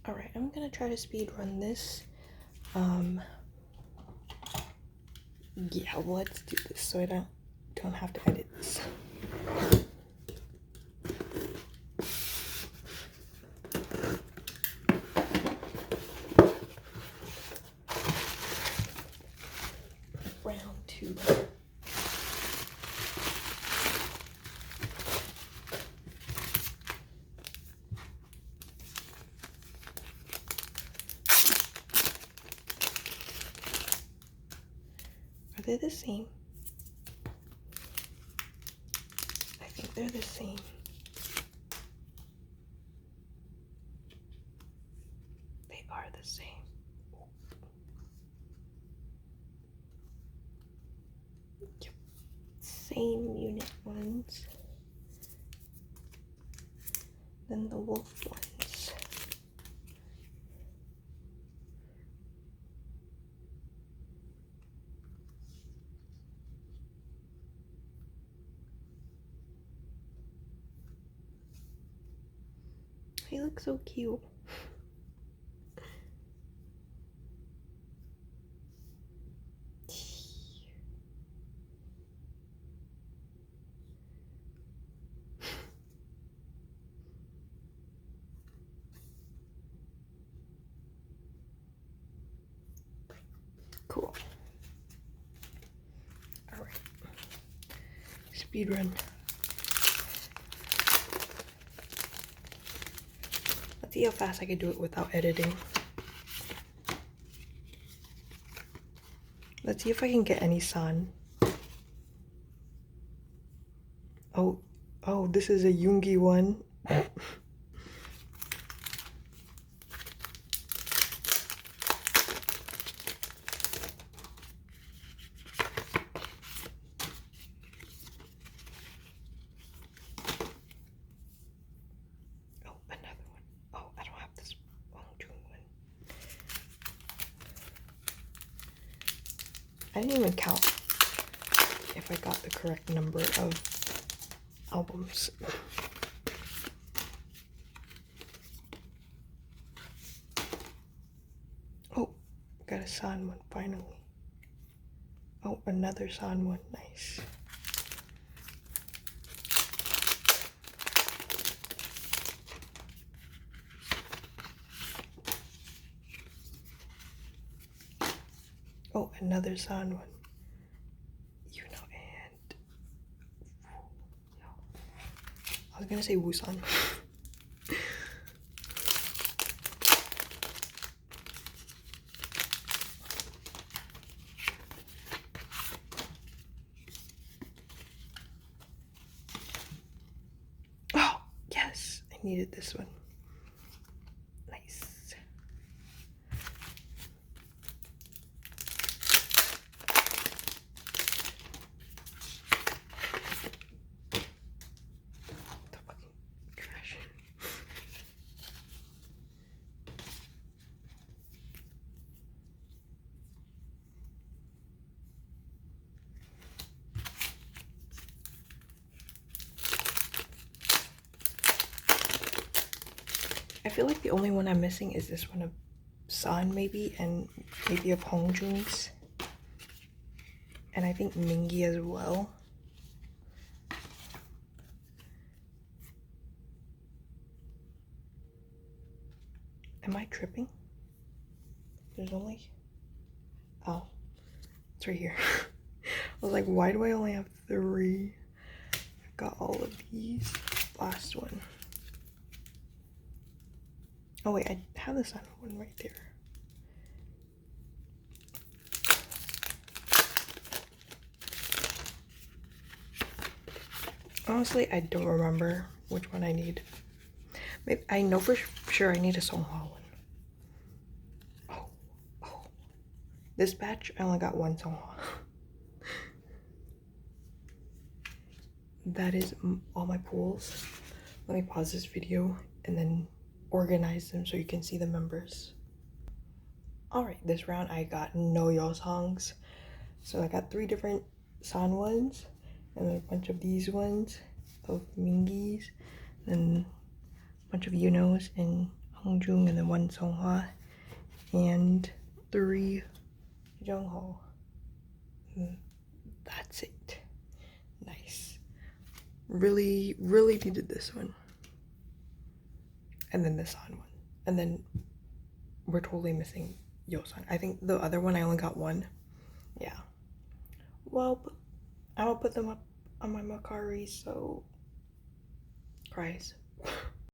All right, I'm gonna try to speed run this. Yeah, let's do this so I don't have to edit this. Round 2. Are they the same? I think they're the same. They are the same. Yep. Same unit ones. Then the wolf ones. He looks so cute. Cool. All right. Speed run. Let's see how fast I can do it without editing. Let's see if I can get any sun. Oh, this is a Yoongi one. I didn't even count if I got the correct number of albums. Oh, got a San one finally. Oh, another San one. Nice. Oh, another San one. You know, and I was gonna say Wusan. Oh, yes, I needed this one. Nice. I feel like the only one I'm missing is this one of San maybe, and maybe of Hongjoong's. And I think Mingi as well. Am I tripping? There's only... Oh, it's right here. I was like, why do I only have 3? I got all of these. Last one. Oh wait, I have this other one right there. Honestly, I don't remember which one I need. Maybe I know for sure I need a Songhwa one. Oh. This batch, I only got 1 Songhwa. That is all my pools. Let me pause this video and then organize them so you can see the members. Alright, this round I got no Yo songs. So I got 3 different San ones, and then a bunch of these ones of Mingi's, and a bunch of Yunos and Hongjung, and then 1 Songhwa, and 3 Jungho. That's it. Nice. Really needed this one. And then this Han one. And then we're totally missing Yosan. I think the other one I only got 1. Yeah. Well, I'm gonna put them up on my Mercari, so cries.